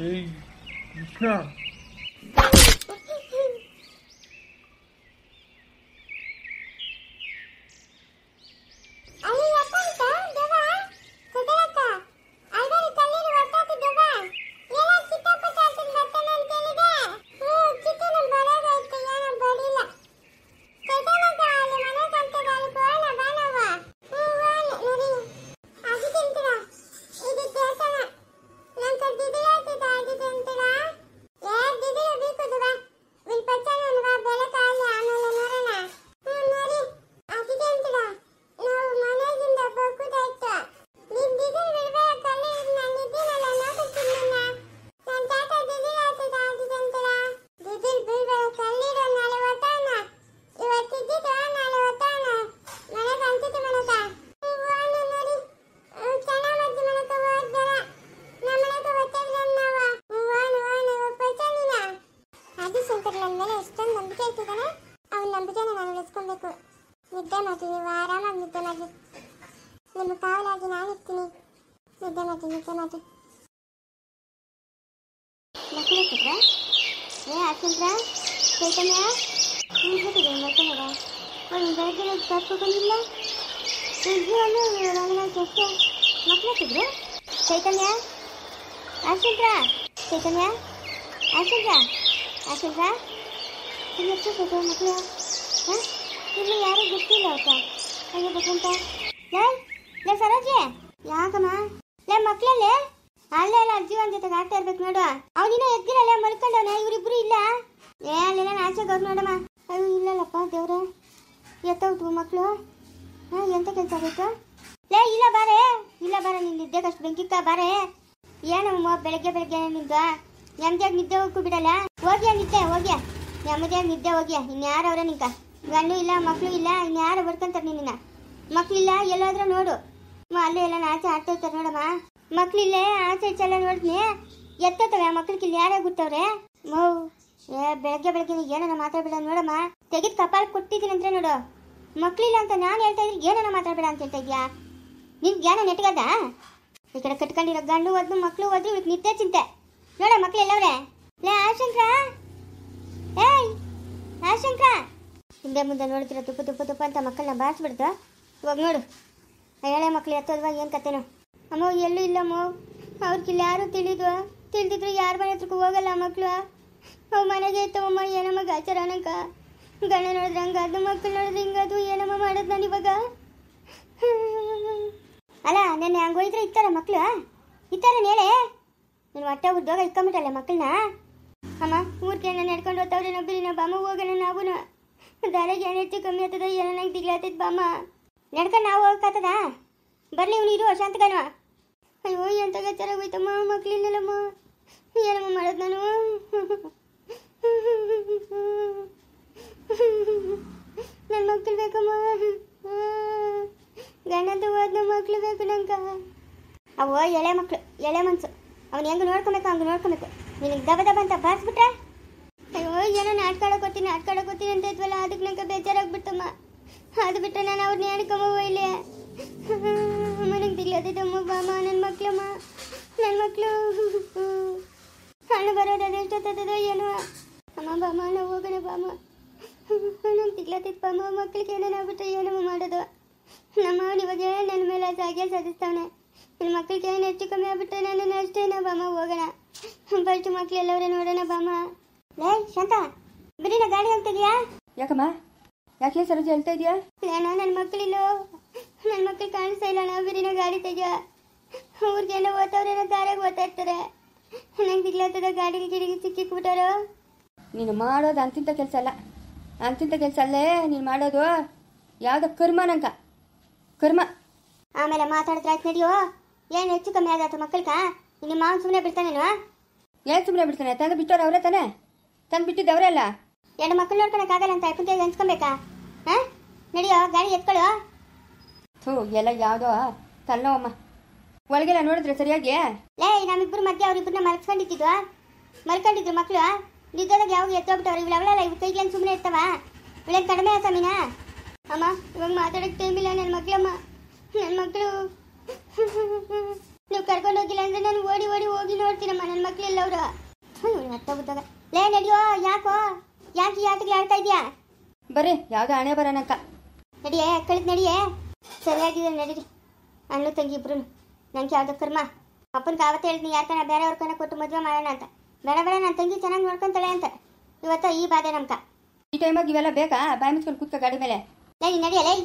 ಏಯ್ ಕೃಷ್ಣ, ನಿದ್ದೆ ಮಾಡಿ ನೀವು ಆರಾಮಾಗಿ ನಿದ್ದೆ ಮಾಡಿ. ನಿಮ್ಮ ಕಾವಲಾಗಿ ನಾನಿರ್ತೀನಿ. ನಿದ್ದೆ ಮಾಡಿ ನಿದ್ದೆ ಮಾಡಿ. ಮಕ್ಕಳು ಸಿಕ್ಕ್ರೆ ಆಚಂದ್ರ ಚೈತನ್ಯ ಹೇಗಿದೆ ಮಕ್ಕಳ ಒಂದು ಬೆಳಗ್ಗೆ ಕರ್ಕೊಂಡಿಲ್ಲ ಎಷ್ಟು ಮಕ್ಕಳು ಸಿದ್ರು. ಚೈತನ್ಯ ಆಚಂದ್ರ ಚೈತನ್ಯ ಆಚಂದ್ರ ಆಚಂದ್ರ ಎಷ್ಟು ಮಕ್ಕಳು ಹಾಂ ಇಲ್ಲಿ ಯಾರು ಗೊತ್ತಿಲ್ಲ ಅಕ್ಕ. ಹಾಗೆ ಬೇಕಂತ ಲೇ ಸರೋಜೆ ಯಾಕಮ್ಮ ಲೇ ಮಕ್ಕಳಲ್ಲೇ ಅಲ್ಲೇ ಅಲ್ಲ ಅಜ್ಜಿ ಒಂದ್ ಜೊತೆಗೆ ಆಡ್ತಾ ಇರ್ಬೇಕು ನೋಡು. ಅವನಿನ್ನ ಎದ್ದಿರಲ್ಲ ಮಲ್ಕೊಂಡವನ, ಇವರಿಬ್ರು ಇಲ್ಲ. ಅಲ್ಲೆಲ್ಲ ಆಚೆ ಗೌರ್ ನೋಡಮ್ಮ. ಅಯ್ಯೋ ಇಲ್ಲಲ್ಲಪ್ಪ ದೇವ್ರೆ, ಎತ್ತವ್ತು ಮಕ್ಕಳು. ಎಂತ ಕೆಲಸ ಬೇಕು ಲೇ? ಇಲ್ಲ ಬಾರೆ ನಿನ್ ನಿದ್ದೆಗೆ ಅಷ್ಟು ಬೆಂಕಿಕ್ಕ ಬಾರೆ. ಏನಮ್ಮ ಬೆಳಗ್ಗೆ ನಿಂದು ನೆಮ್ಮದಿಯಾಗಿ ನಿದ್ದೆ ಹೋಗ್ಕು ಬಿಡಲ್ಲ. ಹೋಗ್ಯಾ ನಿದ್ದೆ ಹೋಗ್ಯಾ, ನೆಮ್ಮದಿಯಾಗಿ ನಿದ್ದೆ ಹೋಗ್ಯಾ. ಇನ್ಯಾರವ್ರೆ ನಿಂಕ ಗಂಡು ಇಲ್ಲ ಮಕ್ಕಳು ಇಲ್ಲ, ಇನ್ಯಾರು ಬರ್ಕೊಂತಾರೆ ನಿನ್ನ. ಮಕ್ಳಿಲ್ಲ ಎಲ್ಲಾದ್ರೂ ನೋಡು. ಅಲ್ಲೇ ಎಲ್ಲ ಆಚೆ ಆಡ್ತಾ ಇರ್ತಾರೆ ನೋಡಮ್ಮ. ಮಕ್ಳಿಲ್ಲೇ ಆಚೆ ಈಚೆಲ್ಲ ನೋಡಿದ್ನಿ ಎತ್ತವೆ ಮಕ್ಳಿಗೆ. ಇಲ್ಲಿ ಯಾರೇ ಗೊತ್ತವ್ರೆ ಮೌ ಬೆಳಗ್ಗೆ ಏನಾರ ಮಾತಾಡ್ಬೇಡ ನೋಡಮ್ಮ. ತೆಗೆದು ಕಪಾಲ್ ಕೊಟ್ಟಿದ್ದೀನಿ ಅಂದ್ರೆ ನೋಡು. ಮಕ್ಳಿಲ್ಲ ಅಂತ ನಾನು ಹೇಳ್ತಾ ಇದ್ರೆ ಏನಾರ ಮಾತಾಡ್ಬೇಡ ಅಂತ ಹೇಳ್ತಾ ಇದ್ಯಾ? ನಿನ್ ಜ್ಞಾನ ನೆಟ್ಗದ? ಈ ಕಡೆ ಕಟ್ಕೊಂಡಿರೋ ಗಂಡು ಹೋದ್ನು ಮಕ್ಳು ಹೋದ್ರು ಇವತ್ತು ನಿದ್ದೆ ಚಿಂತೆ ನೋಡ. ಮಕ್ಳು ಎಲ್ಲವ್ರೆ? ಲೇ ಆಶಂಕ್ರ, ಏಯ್ ಆಶಂಕ್ರ. ಹಿಂದೆ ಮುಂದೆ ನೋಡ್ತಿರೋ ತುಪ್ಪ ಅಂತ ಮಕ್ಕಳನ್ನ ಬಾರಿಸ್ಬಿಡ್ತು. ಇವಾಗ ನೋಡು ಎಳೆ ಮಕ್ಳು ಎತ್ತೋದ್ವಾ ಏನು ಕತೆನೋ. ಅಮ್ಮ ಎಲ್ಲೂ ಇಲ್ಲಮ್ಮ, ಅವ್ರಿಗಿಲ್ಲ ಯಾರು ತಿಳಿದಿದ್ರು ಯಾರ ಮನೆ ಹತ್ರಕ್ಕೂ ಹೋಗಲ್ಲ ಮಕ್ಕಳು. ಅವು ಮನೆಗೆ ಇರ್ತವಮ್ಮ. ಏನಮ್ಮ ಗಾಚಾರ ಅನ್ನಕ ಗಂಡ ನೋಡಿದ್ರೆ ಹಂಗದು, ಮಕ್ಕಳು ನೋಡಿದ್ರೆ ಹಿಂಗದು. ಏನಮ್ಮ ಮಾಡೋದು ನಾನು ಇವಾಗ? ಅಲ್ಲ ನೆನ್ನೆ ಹಂಗೋಯ್ದ್ರೆ ಇತ್ತಾರ ಮಕ್ಕಳು ಇತ್ತಾರ ನೇಳೆ. ನೀನು ಹೊಟ್ಟೆ ಉದ್ದೋಗ ಇಕ್ಕೊಂಬಿಟ್ಟಲ್ಲ ಮಕ್ಕಳನ್ನ. ಅಮ್ಮ ಊರಿಗೆ ನಾನು ನಡ್ಕೊಂಡು ಹೋಗ್ತಾವ್ರೆ ನಬ್ಬಿರಿನ ಬಾಮ ಹೋಗೋಣ. ನಾವು ದಾರಿಗೆ ಏನು ಹೆಚ್ಚು ಕಮ್ಮಿ ಆಗ್ತದ ಏನೋ ನಂಗೆ ದಿಗ್ಲಾತೈತೆ ಬಾಮ. ನಡ್ಕೊಂಡು ನಾವು ಹೋಗಕ್ಕಾಗ್ತದ? ಬರಲಿ ಇವನು ಇರು ಶಾಂತಗನ. ಅಯ್ಯೋ ಎಂತ ಗಾಚಾರ ಹೋಯ್ತಮ್ಮ, ಮಕ್ಳಿಲ್ಲಲ್ಲಮ್ಮ. ಏನಮ್ಮ ಮಾಡೋದು ನಾನು? ನನ್ನ ಮಕ್ಕಳು ಬೇಕಮ್ಮ. ಗಂಡಂತೂ ಹೋದ್ನ ಮಕ್ಕಳು ಬೇಕು ನಂಗೆ. ಅವು ಎಳೆ ಮಕ್ಕಳು ಎಳೆ ಮನ್ಸು. ಅವ್ನು ಹೆಂಗೆ ನೋಡ್ಕೊಬೇಕು ಹಂಗೆ ನೋಡ್ಕೊಬೇಕು. ನಿನಗೆ ದಬ ಅಂತ ಬಾರಿಸ್ಬಿಟ್ರೆ ಅಯ್ಯೋ ಏನೋ ನಾಟಕ ಆಡೋಕೋತೀನಿ ಅಂತ ಇದ್ವಲ್ಲ, ಅದಕ್ಕೆ ನಂಗೆ ಬೇಜಾರಾಗ್ಬಿಡ್ತಮ್ಮ. ಅದು ಬಿಟ್ಟರೆ ನಾನು ಅವ್ರನ್ನ ಹೇಳ್ಕೊಂಬ ಇಲ್ಲಿ ಮನೆಗೆ ದಿಗ್ಲತ್ತೈತಮ್ಮ. ಬಾಮ ನನ್ನ ಮಕ್ಕಳಮ್ಮ, ನನ್ನ ಮಕ್ಕಳು ಹಣ್ಣು ಬರೋದು ಅದೆಷ್ಟೊತ್ತದೋ ಏನೋ. ಅಮ್ಮ ಬಾಮ ನಾವು ಹೋಗೋಣ ಬಾಮ. ನಂಗೆ ದಿಗ್ಲತ್ತೈತೆ ಬಾಮ. ಮಕ್ಕಳಿಗೆ ಏನೇನಾಗ್ಬಿಟ್ರೆ ಏನಮ್ಮ ಮಾಡೋದು? ನಮ್ಮ ಅವನಿವಾಗ ನನ್ನ ಮೇಲೆ ಸಾಗೆ ಸಾಧಿಸ್ತಾವನೆ. ನನ್ನ ಮಕ್ಕಳಿಗೆ ಏನು ಹೆಚ್ಚು ಕಮ್ಮಿ ಆಗ್ಬಿಟ್ರೆ ನನ್ನನ್ನು ಅಷ್ಟೇನ ಬಾಮ. ಹೋಗೋಣ ಫಸ್ಟ್ ಮಕ್ಳು ಎಲ್ಲವರೇ ನೋಡೋಣ ಬಾಮ. ಲೇ ಶಾಂತ ಬಿರಿನ ಗಾಡಿ ಹೋಗ್ತಿದ್ಯಾ? ಯಾಕಮ್ಮ ಯಾಕೆ ಸರೋಜ ಹೇಳ್ತಾ ಇದೆಯಾ? ನಾನು ನನ್ನ ಮಕ್ಕಳಿಲ್ಲ, ನನ್ನ ಮಕ್ಕಳು ಕಾಣಿಸ್ತಾ ಇಲ್ಲ. ನಾವು ಬಿರಿನ ಗಾಡಿ ತೆಗಿಯ ಊರಿಗೆಲ್ಲ ಓದ್ತವ್ರೇನೋ ದಾರಾಗ ಓದ್ತಾ ಇರ್ತಾರೆ. ನಂಗೆ ದಿಗ್ಲಾತದ ಗಾಡಿಗೆ ಗಿಡಿಗೆ ಸಿಕ್ಕಿಕ್ಬಿಟ್ಟಾರೋ. ನೀನು ಮಾಡೋದು ಅಂತಿಂತ ಕೆಲಸ ಅಲ್ಲ, ಅಂತಿಂತ ಕೆಲಸ ಅಲ್ಲೇ ನೀನು ಮಾಡೋದು. ಯಾವುದೋ ಕರ್ಮ ನಂಕ ಕರ್ಮ. ಆಮೇಲೆ ಮಾತಾಡಿದ್ರೆ ಆಯ್ತು ನಡಿಯೋ. ಏನು ಹೆಚ್ಚು ಕಮ್ಮಿ ಆಗತ್ತ ಮಕ್ಕಳಿಗ? ನಿಮ್ಮ ಮಾವನ ಸುಮ್ಮನೆ ಬಿಡ್ತಾನೇನು? ಏನು ಸುಮ್ಮನೆ ಬಿಡ್ತಾನೆ? ತಂದು ಬಿಟ್ಟವ್ರು ಅವರೇ ತಾನೆ, ತಂದು ಬಿಟ್ಟಿದ್ದು ಅವರೇ ಅಲ್ಲ. ಎರಡು ಮಕ್ಕಳು ನೋಡ್ಕೊಳಕ್ಕಾಗಲ್ಲ ಅಂತ ಅಪ್ಪಂತ ಅನ್ಸ್ಕೊಬೇಕಾ? ಹಾಂ ನಡಿಯೋ ಗಾಡಿ ಎತ್ಕೊಳ್ಳೋ. ಥೂ ಎಲ್ಲ ಯಾವುದೋ ತಲ್ಲೋ ಅಮ್ಮ. ಒಳಗೆಲ್ಲ ನೋಡಿದ್ರೆ ಸರಿಯಾಗಿ ಲೇ ನಮ್ಮಿಬ್ಬರು ಮಧ್ಯೆ ಅವ್ರಿಬ್ಬರನ್ನ ಮಲ್ಕೊಂಡಿದ್ರು ಮಕ್ಕಳು. ನಿದ್ದದಾಗ ಯಾವಾಗ ಎತ್ತೋಗ್ಬಿಟ್ಟವ್ರು. ಇವಳವಳಲ್ಲ ಇವ್ ಕೈಗೆ ಸುಮ್ಮನೆ ಇರ್ತಾವ? ಇವಳೇನು ಕಡಿಮೆ ಆಸಮಿನ? ಅಮ್ಮ ಇವಾಗ ಮಾತಾಡೋಕ್ಕೆ ಟೈಮ್ ಇಲ್ಲ. ನನ್ನ ಮಕ್ಕಳಮ್ಮ, ನನ್ನ ಮಕ್ಕಳು ನೀವು ಕರ್ಕೊಂಡು ಹೋಗಿಲ್ಲ ಅಂದ್ರೆ ನಾನು ಓಡಿ ಓಡಿ ಹೋಗಿ ನೋಡ್ತೀನಮ್ಮ. ನನ್ನ ಮಕ್ಳೆಲ್ಲ ಅವರು ಅರ್ಥ ಗೊತ್ತಾಗ. ಲೇ ನಡಿಯೋ, ಯಾಕೋ ಯಾಕೆ ಈ ಆಟಗಳು ಆಡ್ತಾ ಇದೆಯಾ? ಬರ್ರಿ, ಯಾವುದೋ ಹಣೆ ಬರೋಣಕ್ಕ. ನಡಿಯೇ, ಕಳಿದ್ ನಡಿಯೇ. ಸರಿಯಾಗಿದೆ, ನಡೀರಿ ಅಣ್ಣು ತಂಗಿ ಇಬ್ರು. ನಂಗೆ ಯಾವ್ದೋ ಕರ್ಮ. ಅಪ್ಪನಿಗೆ ಆವತ್ತು ಹೇಳ್ತೀನಿ, ಯಾಕನ ಬೇರೆಯವ್ರ ಕೊಟ್ಟು ಮದುವೆ ಮಾಡೋಣ ಅಂತ. ಬೇಡ ಬೇಡ, ನನ್ನ ತಂಗಿ ಚೆನ್ನಾಗಿ ನೋಡ್ಕೊಂತಾಳೆ ಅಂತ. ಇವತ್ತು ಈ ಬಾಧೆ ನಮ್ಕ. ಈ ಟೈಮಾಗ ಇವೆಲ್ಲ ಬೇಕಾ? ಬಾಯಿ ಮುಚ್ಕೊಂಡು ಕೂತ್ಕ ಗಾಡಿ ಮೇಲೆ. ನಡಿ ನಡಿಯಲ್ಲ.